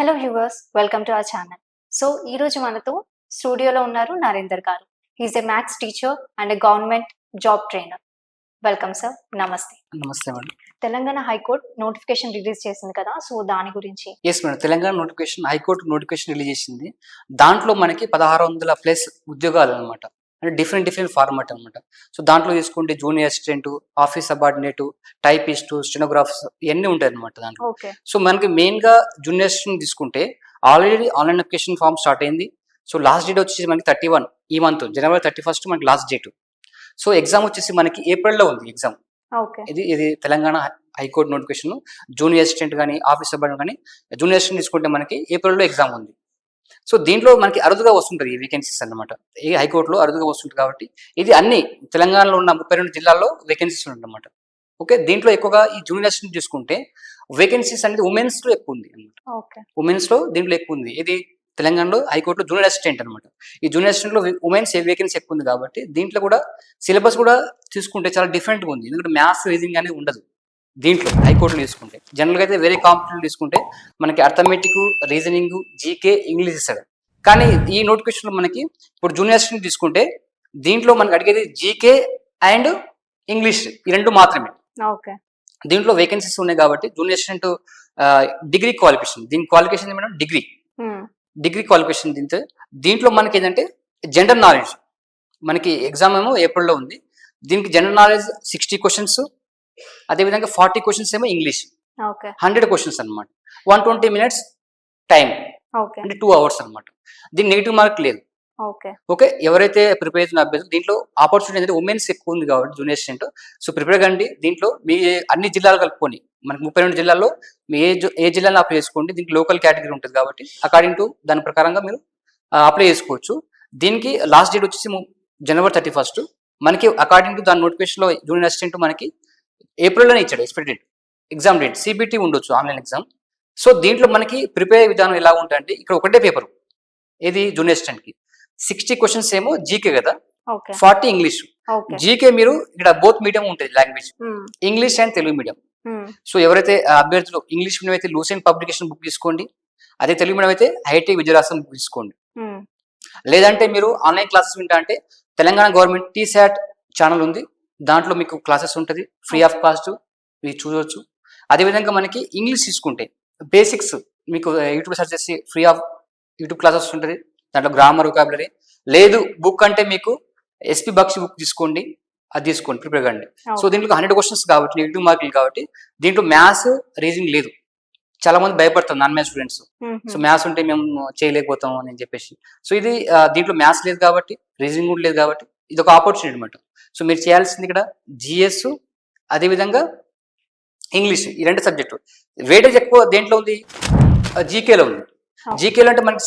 Hello viewers, welcome to our channel. So ఈరోజు మనతో స్టూడియోలో ఉన్నారు Narender garu. He's a maths teacher and a government job trainer. Welcome sir. నమస్తే. నమస్తే madam. Telangana high court notification release చేసింది కదా, సో దాని గురించి. Yes madam, Telangana notification high court notification release చేసింది. దాంట్లో మనకి 1600+ ఉద్యోగాలు అనమాట. అంటే డిఫరెంట్ ఫార్మాట్ అనమాట. సో దాంట్లో తీసుకుంటే junior assistant, office subordinate, typist, stenographers ఇవన్నీ ఉంటాయి అనమాట దాంట్లో. ఓకే. సో మనకి మెయిన్ గా జూనియర్ అసిస్టెంట్ తీసుకుంటే already online application farm start అయింది. సో లాస్ట్ డేట్ వచ్చేసి మనకి 31 ఈ మంత్ జనవరి 31 మనకి లాస్ట్ డేట్. సో ఎగ్జామ్ వచ్చేసి మనకి ఏప్రిల్లో ఉంది ఎగ్జామ్. ఓకే. ఇది Telangana high court notification. Junior assistant కానీ ఆఫీస్ సబార్డినేట్ కానీ జూనియర్ అసిస్టెంట్ తీసుకుంటే మనకి ఏప్రిల్లో ఎగ్జామ్ ఉంది. సో దీంట్లో మనకి అరుదుగా వస్తుంటుంది ఈ వేకెన్సీస్ అనమాట. ఈ హైకోర్టులో అరుదుగా వస్తుంది కాబట్టి ఇది అన్ని తెలంగాణలో ఉన్న 32 జిల్లాల్లో వేకెన్సీస్ ఉందన్నమాట. ఓకే. దీంట్లో ఎక్కువగా ఈ జూనియర్ అసిస్టెంట్ చూసుకుంటే వేకెన్సీస్ అనేది ఉమెన్స్ లో ఎక్కువ ఉంది అనమాట. ఓకే. ఉమెన్స్ లో దీంట్లో ఎక్కువ ఉంది. ఇది తెలంగాణలో హైకోర్టులో జూనియర్ అసిస్టెంట్ అనమాట. ఈ జూనియర్ అసిస్టెంట్ లో ఉమెన్స్ వేకెన్సీ ఎక్కువ ఉంది కాబట్టి దీంట్లో కూడా సిలబస్ కూడా తీసుకుంటే చాలా డిఫరెంట్గా ఉంది. ఎందుకంటే మ్యాథ్స్ రీజనింగ్ అనేది ఉండదు దీంట్లో హైకోర్టులో తీసుకుంటే. జనరల్గా అయితే వేరే కాంపిటేటివ్ తీసుకుంటే మనకి అర్థమెటిక్, రీజనింగ్, జీకే, ఇంగ్లీష్ ఇస్తాడు. కానీ ఈ నోటిఫికేషన్లో మనకి ఇప్పుడు జూనియర్ అసిస్టెంట్ తీసుకుంటే దీంట్లో మనకి అడిగేది జీకే అండ్ ఇంగ్లీష్ ఈ రెండు మాత్రమే. ఓకే. దీంట్లో వేకెన్సీస్ ఉన్నాయి కాబట్టి జూనియర్ అసిస్టెంట్ డిగ్రీ క్వాలిఫికేషన్, దీని క్వాలిఫికేషన్ మేడం డిగ్రీ క్వాలిఫికేషన్. దీంట్లో మనకి ఏంటంటే జనరల్ నాలెడ్జ్ మనకి ఎగ్జామ్ ఏమో ఏప్రిల్లో ఉంది. దీనికి జనరల్ నాలెడ్జ్ 60 క్వశ్చన్స్, అదేవిధంగా 40 క్వశ్చన్స్ ఏమో ఇంగ్లీష్. 100 క్వశ్చన్స్ అనమాట. 120 minutes టైం, అంటే 2 hours అనమాట. దీని నెగిటివ్ మార్క్ లేదు. ఓకే. ఎవరైతే ప్రిపేర్ అవుతున్న అభ్యర్థులు దీంట్లో ఆపర్చునిటీ అనేది ఉమెన్స్ ఎక్కువ ఉంది కాబట్టి జూనియర్ అసిస్టెంట్. సో ప్రిపేర్ కండి. దీంట్లో మీ అన్ని జిల్లాలు కలుపుకొని మనకి 32 జిల్లాల్లో మీ ఏ జిల్లాలో అప్లై చేసుకోండి. దీనికి లోకల్ కేటగిరీ ఉంటుంది కాబట్టి అకార్డింగ్ టు దాని ప్రకారంగా మీరు అప్లై చేసుకోవచ్చు. దీనికి లాస్ట్ డేట్ వచ్చేసి జనవరి 31. మనకి అకార్డింగ్ టు దాని నోటిఫికేషన్లో జూనియర్ అసిస్టెంట్ మనకి ఏప్రిల్లోనే ఇచ్చాడు ఎక్స్పెక్టెడ్ ఎగ్జామ్ డేట్. సిబిటి ఉండొచ్చు ఆన్లైన్ ఎగ్జామ్. సో దీంట్లో మనకి ప్రిపేర్ విధానం ఎలా ఉంటుందంటే ఇక్కడ ఒకటే పేపర్ ఏది జూనియర్ అసిస్టెంట్ కి 60 క్వశ్చన్స్ ఏమో జీకే కదా, 40 ఇంగ్లీష్. జీకే మీరు ఇక్కడ బోత్ మీడియం ఉంటుంది language, English and Telugu medium. So ఎవరైతే అభ్యర్థులు ఇంగ్లీష్ మీడియం అయితే లూసెంట్ పబ్లికేషన్ బుక్ తీసుకోండి, అదే తెలుగు మీడియం అయితే హైటెక్ విజయరాసం బుక్ తీసుకోండి. లేదంటే మీరు ఆన్లైన్ క్లాసెస్ వింటా అంటే తెలంగాణ గవర్నమెంట్ టీశాట్ ఛానల్ ఉంది, దాంట్లో మీకు క్లాసెస్ ఉంటుంది ఫ్రీ ఆఫ్ కాస్ట్, మీరు చూడవచ్చు. అదేవిధంగా మనకి ఇంగ్లీష్ తీసుకుంటే బేసిక్స్ మీకు యూట్యూబ్ సెర్చ్ చేసి ఫ్రీ ఆఫ్ యూట్యూబ్ క్లాసెస్ ఉంటుంది. దాంట్లో గ్రామర్, వొకాబులరీ. లేదు బుక్ అంటే మీకు ఎస్పీ బక్షి బుక్ తీసుకోండి, అది తీసుకోండి, ప్రిపేర్ కండి. సో దీంట్లో 100 క్వశ్చన్స్ కాబట్టి నెగిటివ్ మార్కులు కాబట్టి దీంట్లో మ్యాథ్స్, రీజనింగ్ లేదు. చాలా మంది భయపడతారు non maths students. So maths ఉంటే మేము చేయలేకపోతాం అని చెప్పేసి. సో ఇది దీంట్లో మ్యాథ్స్ లేదు కాబట్టి, రీజనింగ్ కూడా లేదు కాబట్టి ఇది ఒక ఆపర్చునిటీ అనమాట. సో మీరు చేయాల్సింది ఇక్కడ జిఎస్, అదేవిధంగా ఇంగ్లీష్, ఈ 2 సబ్జెక్టు. వెయిటేజ్ ఎక్కువ దేంట్లో ఉంది? జీకేలో ఉంది. జీకేలో అంటే మనకి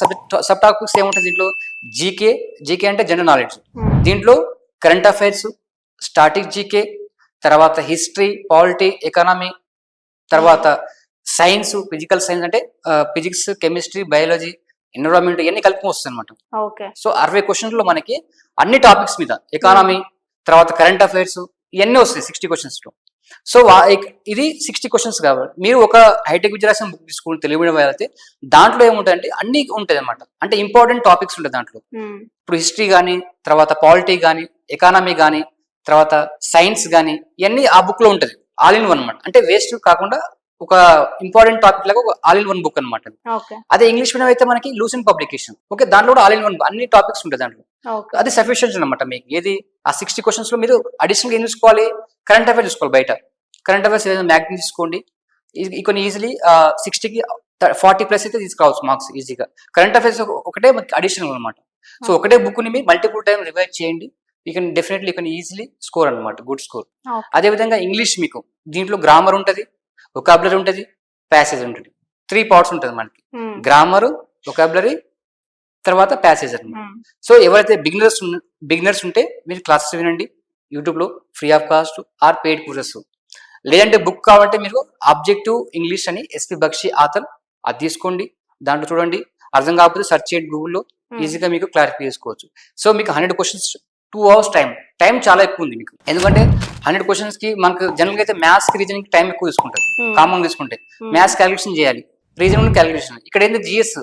సబ్ టాపిక్స్ ఏముంటుంది దీంట్లో? జీకే అంటే జనరల్ నాలెడ్జ్. దీంట్లో కరెంట్ అఫైర్స్, స్టాటిక్ జీకే, తర్వాత హిస్టరీ, పాలిటీ, ఎకానమీ, తర్వాత సైన్స్, ఫిజికల్ సైన్స్ అంటే ఫిజిక్స్, కెమిస్ట్రీ, బయాలజీ, ఎన్విరాన్మెంట్ ఇవన్నీ కలుపుకొని వస్తుంది అనమాట. సో 60 క్వశ్చన్స్లో మనకి అన్ని టాపిక్స్ మీద ఎకానమీ, తర్వాత కరెంట్ అఫైర్స్ ఇవన్నీ వస్తాయి 60 క్వశ్చన్స్లో. సో ఇది 60 క్వశ్చన్స్ కాబట్టి మీరు ఒక హైటెక్ విజయరాసం బుక్ తీసుకుని తెలుగు మీడియం వెళ్తే దాంట్లో ఏముంటాయంటే అన్ని ఉంటుంది అనమాట. అంటే ఇంపార్టెంట్ టాపిక్స్ ఉంటాయి దాంట్లో. ఇప్పుడు హిస్టరీ కానీ, తర్వాత పాలిటీ కానీ, ఎకానమీ కానీ, తర్వాత సైన్స్ కానీ ఇవన్నీ ఆ బుక్ లో ఉంటుంది. ఆల్ ఇన్ వన్ అనమాట. అంటే వేస్ట్ కాకుండా ఒక ఇంపార్టెంట్ టాపిక్ లాగా ఒక ఆల్ ఇన్ వన్ బుక్ అనమాట. అదే ఇంగ్లీష్ మీడియం అయితే మనకి లూసెంట్ పబ్లికేషన్. ఓకే. దాంట్లో కూడా ఆల్ ఇన్ వన్ అన్ని టాపిక్స్ ఉంటాయి దాంట్లో. అది సఫిషియెంట్ అనమాట మీకు. ఏది ఆ 60 క్వశ్చన్స్ లో మీరు అడిషనల్ ఏం చూసుకోవాలి? కరెంట్ అఫైర్స్ చూసుకోవాలి. బయట కరెంట్ అఫైర్స్ ఏదైనా మ్యాగ్జిన్ తీసుకోండి. కొన్ని ఈజీలీ 60కి 40+ అయితే తీసుకురావచ్చు మార్క్స్ ఈజీగా. కరెంట్ అఫైర్స్ ఒకటే మనకి అడిషనల్ అనమాట. సో ఒకటే బుక్ ని మీరు మల్టిపుల్ టైం రివైజ్ చేయండి. You can definitely easily score అనమాట, గుడ్ స్కోర్. అదేవిధంగా ఇంగ్లీష్ మీకు దీంట్లో గ్రామర్ ఉంటుంది, వొకాబులరీ ఉంటుంది, ప్యాసేజ్ ఉంటుంది. 3 పార్ట్స్ ఉంటుంది మనకి. గ్రామర్, వొకాబులరీ, తర్వాత ప్యాసేజ్ అనమాట. సో ఎవరైతే బిగినర్స్ ఉంటే మీరు క్లాసెస్ వినండి యూట్యూబ్లో free of cost or paid courses. లేదంటే బుక్ కావాలంటే మీరు ఆబ్జెక్టివ్ ఇంగ్లీష్ అని ఎస్పీ బక్షి ఆథర్, అది తీసుకోండి. దాంట్లో చూడండి. అర్థం కాకపోతే సెర్చ్ చేయండి గూగుల్లో, ఈజీగా మీకు క్లారిఫై చేసుకోవచ్చు. సో మీకు 100 క్వశ్చన్స్ 2 hours టైం చాలా ఎక్కువ ఉంది మీకు. ఎందుకంటే 100 క్వశ్చన్స్ కి మనకు జనరల్ గా అయితే మ్యాథ్స్ కి రీజనింగ్ టైం ఎక్కువ తీసుకుంటారు. కామన్ తీసుకుంటే మ్యాథ్స్ క్యాలిక్యులేషన్ చేయాలి, రీజనబుల్ క్యాలిక్యులేషన్. ఇక్కడ ఏంది జిఎస్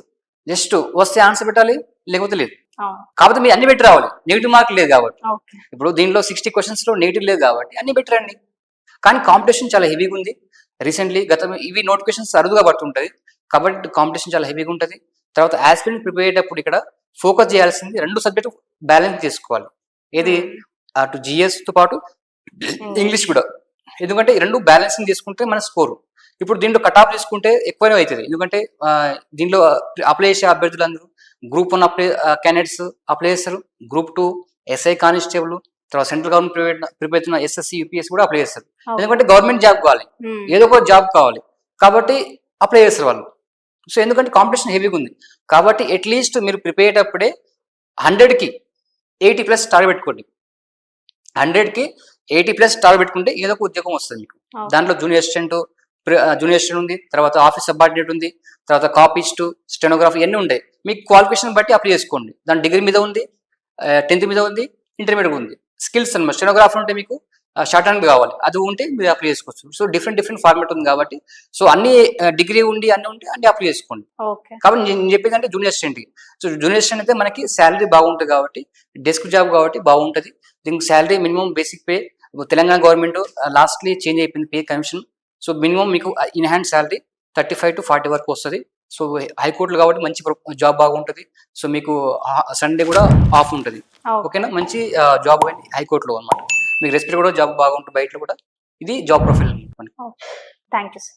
జస్ట్ వస్తే ఆన్సర్ పెట్టాలి, లేకపోతే లేదు. అవును. కాకపోతే మీరు అన్ని పెట్టి రావాలి, నెగిటివ్ మార్క్ లేదు కాబట్టి. ఓకే. ఇప్పుడు దీనిలో 60 క్వశ్చన్స్ లో నెగిటివ్ లేదు కాబట్టి అన్ని పెట్టరండి. కానీ కాంపిటీషన్ చాలా హెవీగా ఉంది. రీసెంట్లీ ఇవి నోటిఫికేషన్స్ అరుదుగా పడుతుంటది కాబట్టి కాంపిటీషన్ చాలా హెవీగా ఉంటుంది. తర్వాత యాస్పిరెంట్ ప్రిపేర్ అయ్యేటప్పుడు ఇక్కడ ఫోకస్ చేయాల్సింది 2 సబ్జెక్టు బ్యాలెన్స్ చేసుకోవాలి. ఏది అటు జిఎస్ తో పాటు ఇంగ్లీష్ కూడా. ఎందుకంటే ఈ 2 బ్యాలెన్సింగ్ చేసుకుంటే మన స్కోరు. ఇప్పుడు దీంట్లో కట్ ఆఫ్ తీసుకుంటే ఎక్కువనే అవుతుంది. ఎందుకంటే దీంట్లో అప్లై చేసే అభ్యర్థులందరూ గ్రూప్ 1 క్యాండిడేట్స్ అప్లై చేస్తారు, గ్రూప్ 2 ఎస్ఐ కానిస్టేబుల్, తర్వాత సెంట్రల్ గవర్నమెంట్ ప్రిపేర్ అవుతున్న ఎస్ఎస్సి యూపీఎస్ కూడా అప్లై చేస్తారు. ఎందుకంటే గవర్నమెంట్ జాబ్ కావాలి, ఏదో ఒక జాబ్ కావాలి కాబట్టి అప్లై చేస్తారు వాళ్ళు. సో ఎందుకంటే కాంపిటీషన్ హెవీగా ఉంది కాబట్టి అట్లీస్ట్ మీరు ప్రిపేర్ అయ్యేటప్పుడే 100కి 80+ టార్గెట్ పెట్టుకోండి. 100కి 80+ టార్గెట్ పెట్టుకుంటే ఏదో ఒక ఉద్యోగం వస్తుంది మీకు. దాంట్లో జూనియర్ అసిస్టెంట్ ఉంది, తర్వాత ఆఫీస్ సబార్డినేట్ ఉంది, తర్వాత కాపీస్ట్, స్టెనోగ్రాఫర్ ఇవన్నీ ఉంటాయి. మీకు క్వాలిఫికేషన్ బట్టి అప్లై చేసుకోండి. దాని డిగ్రీ మీద ఉంది, 10th మీద ఉంది, ఇంటర్మీడియట్ ఉంది. స్కిల్స్ అన్నమాట. స్టెనోగ్రాఫర్ ఉంటే మీకు షార్ట్ హ్యాండ్ కావాలి, అది ఉంటే మీరు అప్లై చేసుకోవచ్చు. సో డిఫరెంట్ ఫార్మాట్ ఉంది కాబట్టి సో అన్ని డిగ్రీ ఉండి అన్ని ఉంటే అన్ని అప్లై చేసుకోండి. కాబట్టి నేను చెప్పేది అంటే junior assistant. So junior assistant అయితే మనకి శాలరీ బాగుంటుంది కాబట్టి డెస్క్ జాబ్ కాబట్టి బాగుంటుంది. దీనికి salary minimum basic pay Telangana government lastly change అయిపోయింది పే కమిషన్. సో మినిమం మీకు ఇన్ హ్యాండ్ శాలరీ 35 to 40 వరకు వస్తుంది. సో హైకోర్టులు కాబట్టి మంచి జాబ్ బాగుంటుంది. సో మీకు సండే కూడా ఆఫ్ ఉంటుంది. ఓకేనా, మంచి జాబ్ హైకోర్టులో అనమాట. మీకు రెస్పెక్ట్ కూడా జాబ్ బాగుంటుంది బయటలో కూడా. ఇది job profile. Thank you sir.